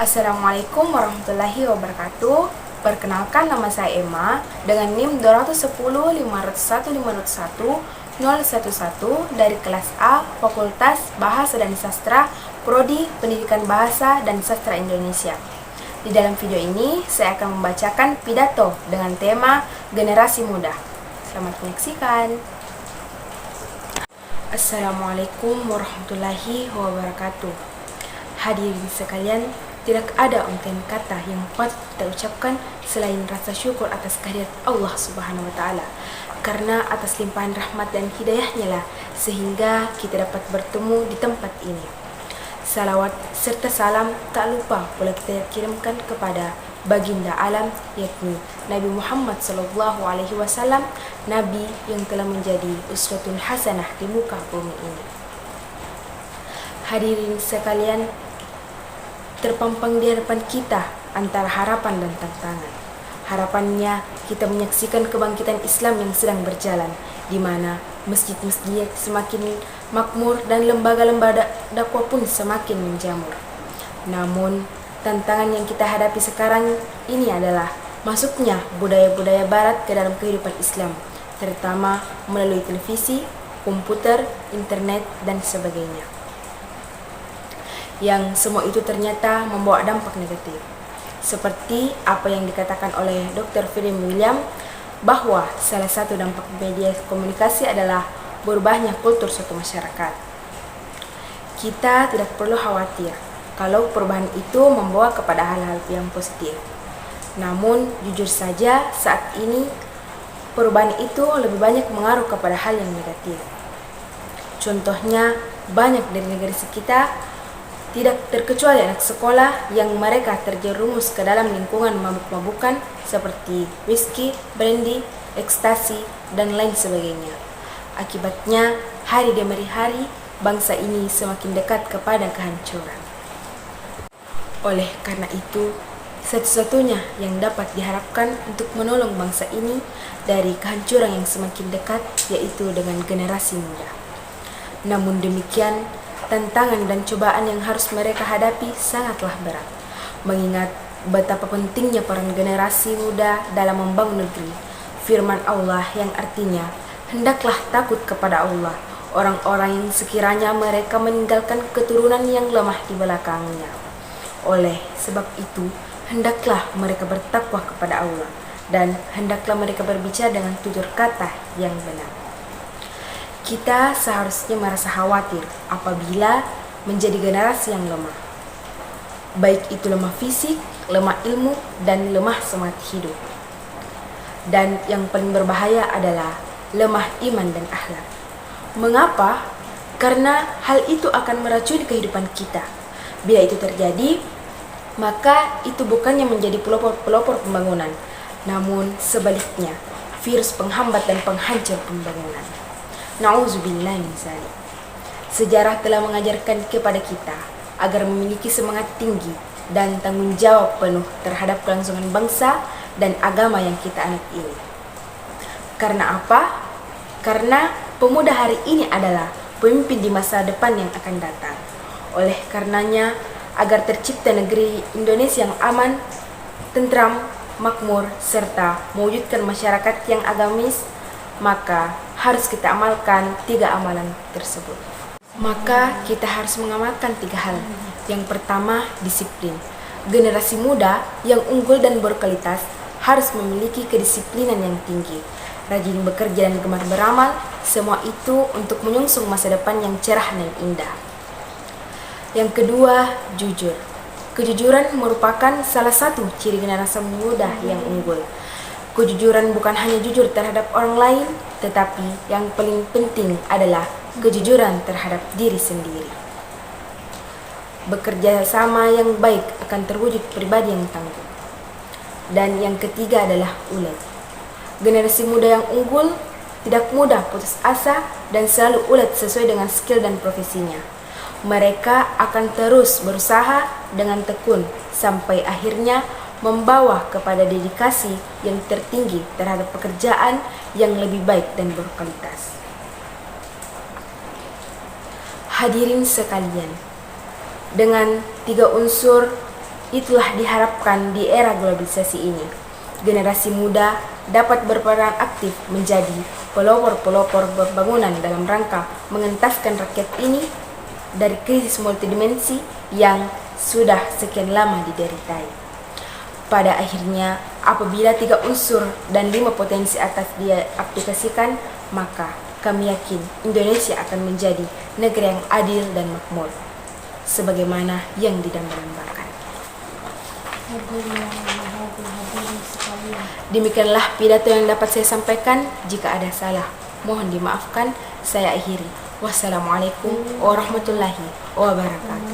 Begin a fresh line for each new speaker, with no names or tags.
Assalamualaikum warahmatullahi wabarakatuh. Perkenalkan, nama saya Emma dengan NIM 210 501 dari kelas A Fakultas Bahasa dan Sastra Prodi Pendidikan Bahasa dan Sastra Indonesia. Di dalam video ini saya akan membacakan pidato dengan tema Generasi Muda. Selamat menyaksikan. Assalamualaikum warahmatullahi wabarakatuh. Hadirin sekalian, tidak ada ungkapan kata yang patut kita ucapkan selain rasa syukur atas kehadirat Allah Subhanahu wa Ta'ala, karena atas limpahan rahmat dan hidayahnya lah sehingga kita dapat bertemu di tempat ini. Salawat serta salam tak lupa pula kita kirimkan kepada baginda alam, yakni Nabi Muhammad SAW, Nabi yang telah menjadi uswatun hasanah di muka bumi ini. Hadirin sekalian, terpampang di hadapan kita antara harapan dan tantangan. Harapannya kita menyaksikan kebangkitan Islam yang sedang berjalan, di mana masjid-masjid semakin makmur dan lembaga-lembaga dakwah pun semakin menjamur. Namun, tantangan yang kita hadapi sekarang ini adalah masuknya budaya-budaya barat ke dalam kehidupan Islam, terutama melalui televisi, komputer, internet, dan sebagainya. Yang semua itu ternyata membawa dampak negatif. Seperti apa yang dikatakan oleh Dr. Filim William, bahwa salah satu dampak media komunikasi adalah berubahnya kultur suatu masyarakat. Kita tidak perlu khawatir kalau perubahan itu membawa kepada hal-hal yang positif. Namun, jujur saja saat ini perubahan itu lebih banyak mengaruh kepada hal yang negatif. Contohnya, banyak dari negara sekitar, tidak terkecuali anak sekolah, yang mereka terjerumus ke dalam lingkungan mabuk-mabukan seperti whisky, brandy, ekstasi, dan lain sebagainya. Akibatnya, hari demi hari, bangsa ini semakin dekat kepada kehancuran. Oleh karena itu, satu-satunya yang dapat diharapkan untuk menolong bangsa ini dari kehancuran yang semakin dekat, yaitu dengan generasi muda. Namun demikian, tantangan dan cobaan yang harus mereka hadapi sangatlah berat, mengingat betapa pentingnya peran generasi muda dalam membangun negeri. Firman Allah yang artinya, hendaklah takut kepada Allah orang-orang yang sekiranya mereka meninggalkan keturunan yang lemah di belakangnya. Oleh sebab itu, hendaklah mereka bertakwa kepada Allah, dan hendaklah mereka berbicara dengan tutur kata yang benar. Kita seharusnya merasa khawatir apabila menjadi generasi yang lemah. Baik itu lemah fisik, lemah ilmu, dan lemah semangat hidup. Dan yang paling berbahaya adalah lemah iman dan akhlak. Mengapa? Karena hal itu akan meracuni kehidupan kita. Bila itu terjadi, maka itu bukannya menjadi pelopor pembangunan, namun sebaliknya, virus penghambat dan penghancur pembangunan. Na'udzubillah min dzalik. Sejarah telah mengajarkan kepada kita agar memiliki semangat tinggi dan tanggung jawab penuh terhadap kelangsungan bangsa dan agama yang kita anut ini. Karena apa? Karena pemuda hari ini adalah pemimpin di masa depan yang akan datang. Oleh karenanya, agar tercipta negeri Indonesia yang aman, tentram, makmur, serta mewujudkan masyarakat yang agamis, maka harus kita amalkan 3 amalan tersebut. Maka kita harus mengamalkan 3 hal. Yang pertama, disiplin. Generasi muda yang unggul dan berkualitas harus memiliki kedisiplinan yang tinggi, rajin bekerja dan gemar beramal, semua itu untuk menyongsong masa depan yang cerah dan indah. Yang kedua, jujur. Kejujuran merupakan salah satu ciri generasi muda yang unggul. Kejujuran bukan hanya jujur terhadap orang lain, tetapi yang paling penting adalah kejujuran terhadap diri sendiri. Bekerja sama yang baik akan terwujud pribadi yang tangguh. Dan yang ketiga adalah ulet. Generasi muda yang unggul tidak mudah putus asa dan selalu ulet sesuai dengan skill dan profesinya. Mereka akan terus berusaha dengan tekun sampai akhirnya membawa kepada dedikasi yang tertinggi terhadap pekerjaan yang lebih baik dan berkualitas. Hadirin sekalian, dengan 3 unsur Itulah diharapkan di era globalisasi ini. Generasi muda dapat berperan aktif menjadi pelopor-pelopor pembangunan dalam rangka mengentaskan rakyat ini dari krisis multidimensi yang sudah sekian lama dideritai. Pada akhirnya, apabila 3 unsur dan 5 potensi atas diaplikasikan, maka kami yakin Indonesia akan menjadi negeri yang adil dan makmur, sebagaimana yang didambakan. Demikianlah pidato yang dapat saya sampaikan. Jika ada salah, mohon dimaafkan. Saya akhiri. Wassalamualaikum warahmatullahi wabarakatuh.